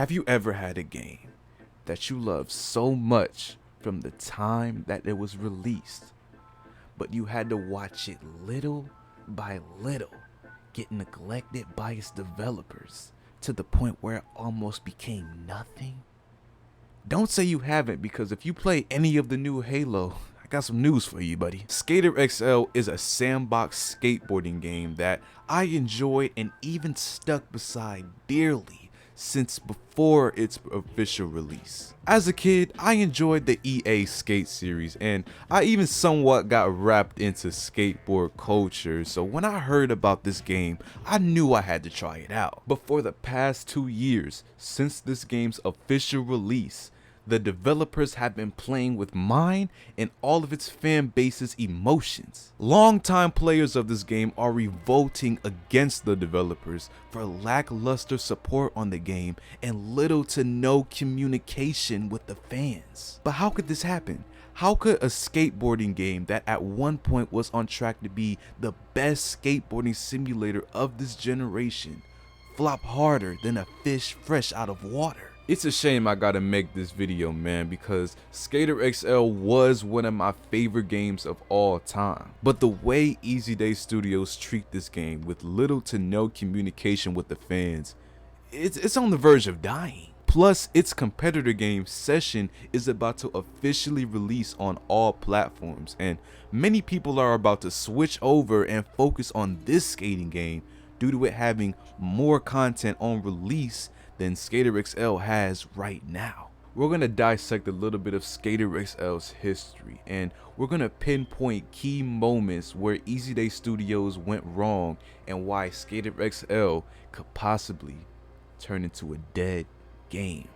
Have you ever had a game that you loved so much from the time that it was released, but you had to watch it little by little get neglected by its developers to the point where it almost became nothing? Don't say you haven't, because if you play any of the new Halo, I got some news for you, buddy. Skater XL is a sandbox skateboarding game that I enjoyed and even stuck beside dearly since before its official release. As a kid, I enjoyed the EA Skate series, and I even somewhat got wrapped into skateboard culture, so when I heard about this game, I knew I had to try it out. But for the past 2 years, since this game's official release, the developers have been playing with mine and all of its fan base's emotions. Longtime players of this game are revolting against the developers for lackluster support on the game and little to no communication with the fans. But how could this happen? How could a skateboarding game that at one point was on track to be the best skateboarding simulator of this generation flop harder than a fish fresh out of water? It's a shame I gotta make this video, man, because Skater XL was one of my favorite games of all time. But the way 𝐕𝘔𝘕 Studios treat this game with little to no communication with the fans, it's on the verge of dying. Plus, its competitor game Session is about to officially release on all platforms, and many people are about to switch over and focus on this skating game due to it having more content on release than Skater XL has right now. We're going to dissect a little bit of Skater XL's history, and we're going to pinpoint key moments where 𝐕𝘔𝘕 Studios went wrong and why Skater XL could possibly turn into a dead game.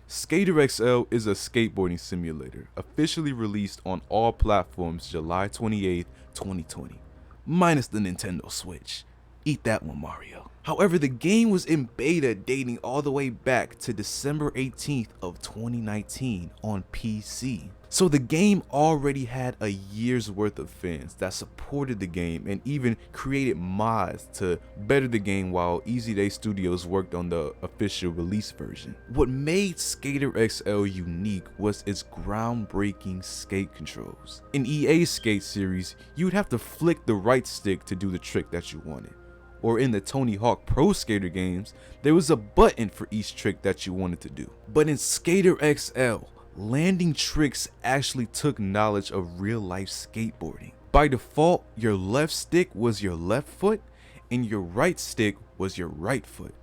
Skater XL is a skateboarding simulator officially released on all platforms July 28th, 2020. Minus the Nintendo Switch. Eat that one, Mario. However, the game was in beta dating all the way back to December 18th of 2019 on PC. So the game already had a year's worth of fans that supported the game and even created mods to better the game while 𝐕𝘔𝘕 Studios worked on the official release version. What made Skater XL unique was its groundbreaking skate controls. In EA's Skate series, you would have to flick the right stick to do the trick that you wanted. Or in the Tony Hawk Pro Skater games, there was a button for each trick that you wanted to do. But in Skater XL, landing tricks actually took knowledge of real life skateboarding. By default, your left stick was your left foot and your right stick was your right foot.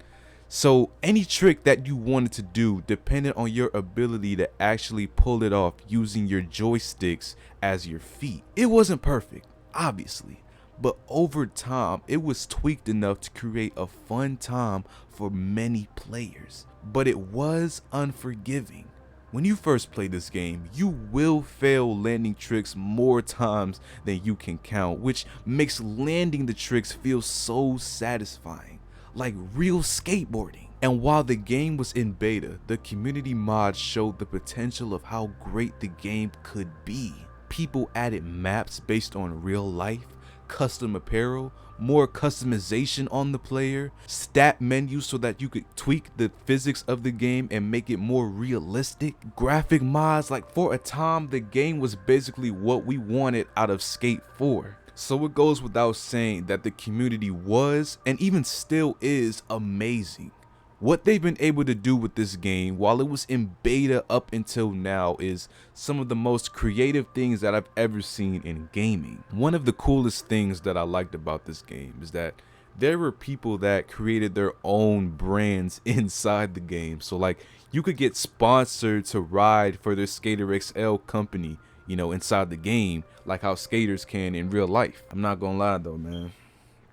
So any trick that you wanted to do depended on your ability to actually pull it off using your joysticks as your feet. It wasn't perfect, obviously, but over time it was tweaked enough to create a fun time for many players. But it was unforgiving. When you first play this game, you will fail landing tricks more times than you can count, which makes landing the tricks feel so satisfying, like real skateboarding. And while the game was in beta, the community mods showed the potential of how great the game could be. People added maps based on real life, custom apparel, more customization on the player, stat menus so that you could tweak the physics of the game and make it more realistic, graphic mods. Like, for a time, the game was basically what we wanted out of Skate 4. So it goes without saying that the community was, and even still is, amazing. What they've been able to do with this game while it was in beta up until now is some of the most creative things that I've ever seen in gaming. One of the coolest things that I liked about this game is that there were people that created their own brands inside the game. So like, you could get sponsored to ride for their Skater XL company, you know, inside the game, like how skaters can in real life. I'm not gonna lie though, man,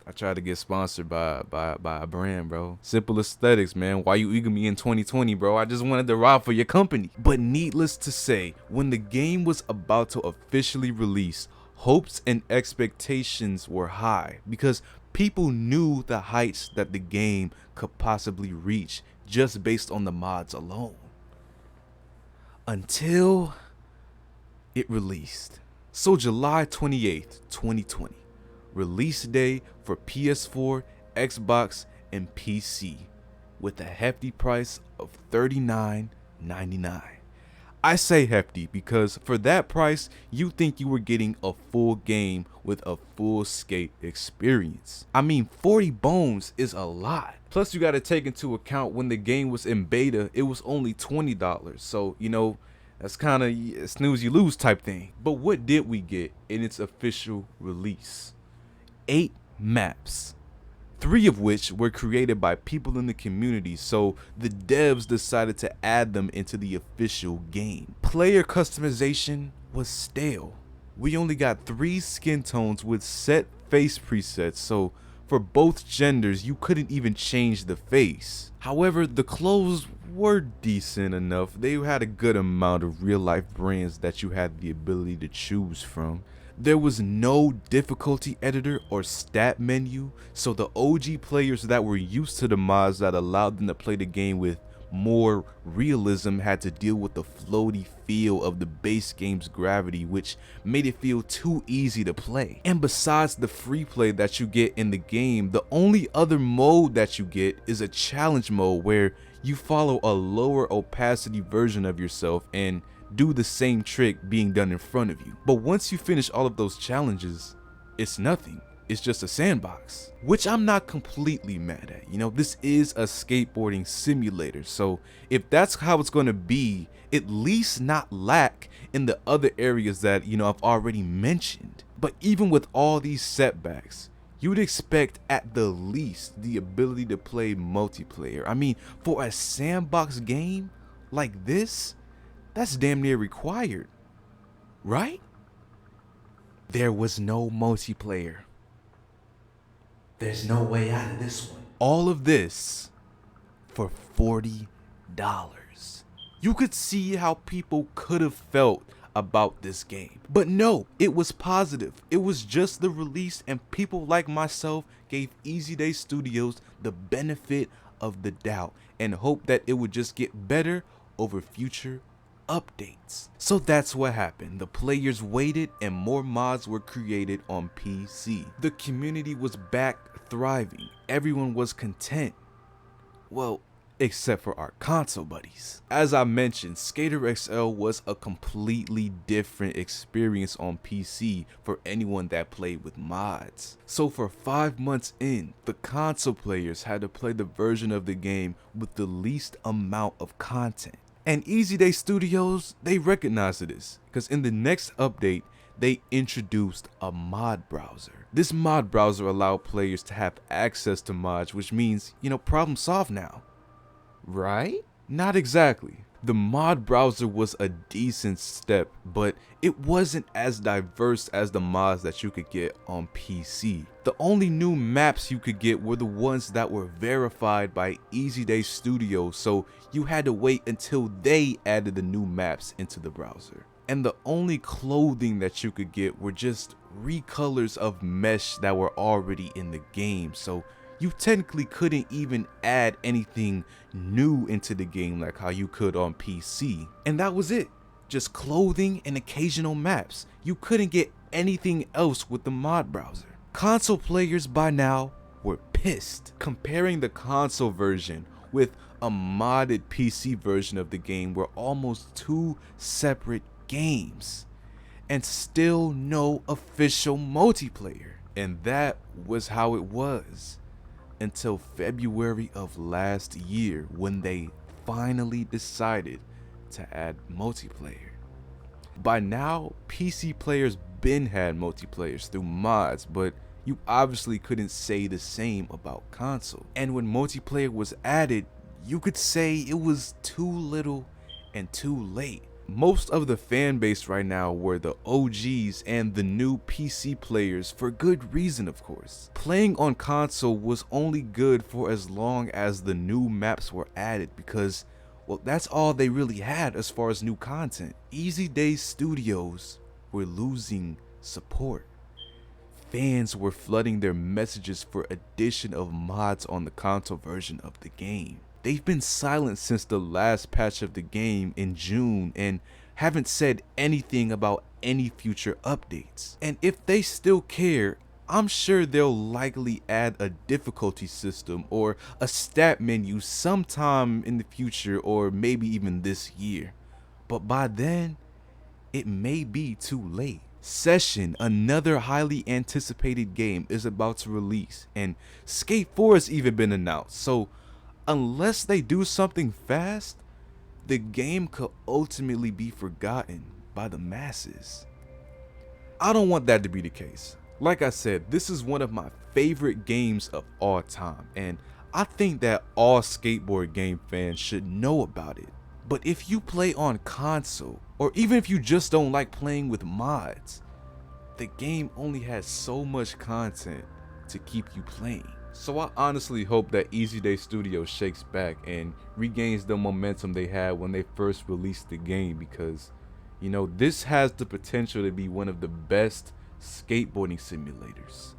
I tried to get sponsored by a brand, bro. Simple aesthetics, man. Why you eager me in 2020, bro? I just wanted to ride for your company. But needless to say, when the game was about to officially release, hopes and expectations were high because people knew the heights that the game could possibly reach just based on the mods alone. Until it released. So July 28th, 2020. release day for PS4, Xbox, and PC, with a hefty price of $39.99. I say hefty because for that price, you think you were getting a full game with a full skate experience. I mean, 40 bones is a lot. Plus, you gotta take into account when the game was in beta, it was only $20. So, you know, that's kind of snooze you lose type thing. But what did we get in its official release? 8 maps. 3 of which were created by people in the community, so the devs decided to add them into the official game. Player customization was stale. We only got 3 skin tones with set face presets, so for both genders you couldn't even change the face. However, the clothes were decent enough. They had a good amount of real life brands that you had the ability to choose from. There was no difficulty editor or stat menu, so the OG players that were used to the mods that allowed them to play the game with more realism had to deal with the floaty feel of the base game's gravity, which made it feel too easy to play. And besides the free play that you get in the game, the only other mode that you get is a challenge mode where you follow a lower opacity version of yourself and do the same trick being done in front of you. But once you finish all of those challenges, it's nothing. It's just a sandbox, which I'm not completely mad at. You know, this is a skateboarding simulator, so if that's how it's going to be, at least not lack in the other areas that, you know, I've already mentioned. But even with all these setbacks, you would expect at the least the ability to play multiplayer. I mean, for a sandbox game like this, that's damn near required, right? There was no multiplayer. There's no way out of this one. All of this for $40. You could see how people could have felt about this game. But no, it was positive. It was just the release, and people like myself gave 𝘕𝘕 Studios the benefit of the doubt and hoped that it would just get better over future updates. So that's what happened. The players waited and more mods were created on PC. The community was back thriving. Everyone was content. Well, except for our console buddies. As I mentioned, Skater XL was a completely different experience on PC for anyone that played with mods. So for 5 months in, the console players had to play the version of the game with the least amount of content. And 𝘕𝘕 Studios, they recognized this, because in the next update, they introduced a mod browser. This mod browser allowed players to have access to mods, which means, you know, problem solved now. Right? Not exactly. The mod browser was a decent step, but it wasn't as diverse as the mods that you could get on PC. The only new maps you could get were the ones that were verified by 𝘕𝘕 Studios, so you had to wait until they added the new maps into the browser. And the only clothing that you could get were just recolors of mesh that were already in the game, so you technically couldn't even add anything new into the game like how you could on PC. And that was it. Just clothing and occasional maps. You couldn't get anything else with the mod browser. Console players by now were pissed. Comparing the console version with a modded PC version of the game were almost 2 separate games. And still no official multiplayer. And that was how it was. Until February of last year, when they finally decided to add multiplayer. By now, PC players been had multiplayers through mods, but you obviously couldn't say the same about console. And when multiplayer was added, you could say it was too little and too late. Most of the fan base right now were the OGs and the new PC players, for good reason of course. Playing on console was only good for as long as the new maps were added because, well, that's all they really had as far as new content. 𝘕𝘕 Studios were losing support. Fans were flooding their messages for addition of mods on the console version of the game. They've been silent since the last patch of the game in June and haven't said anything about any future updates. And if they still care, I'm sure they'll likely add a difficulty system or a stat menu sometime in the future, or maybe even this year. But by then, it may be too late. Session, another highly anticipated game, is about to release, and Skate 4 has even been announced. So unless they do something fast, the game could ultimately be forgotten by the masses. I don't want that to be the case. Like I said, this is one of my favorite games of all time, and I think that all skateboard game fans should know about it. But if you play on console, or even if you just don't like playing with mods, the game only has so much content to keep you playing. So I honestly hope that Easy Day Studios shakes back and regains the momentum they had when they first released the game, because you know, this has the potential to be one of the best skateboarding simulators.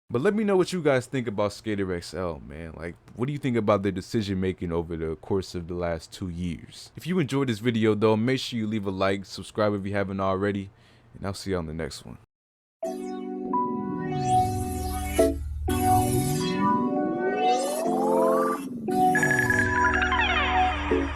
But let me know what you guys think about Skater XL, man. Like, what do you think about their decision making over the course of the last 2 years? If you enjoyed this video though, make sure you leave a like, subscribe if you haven't already, and I'll see you on the next one.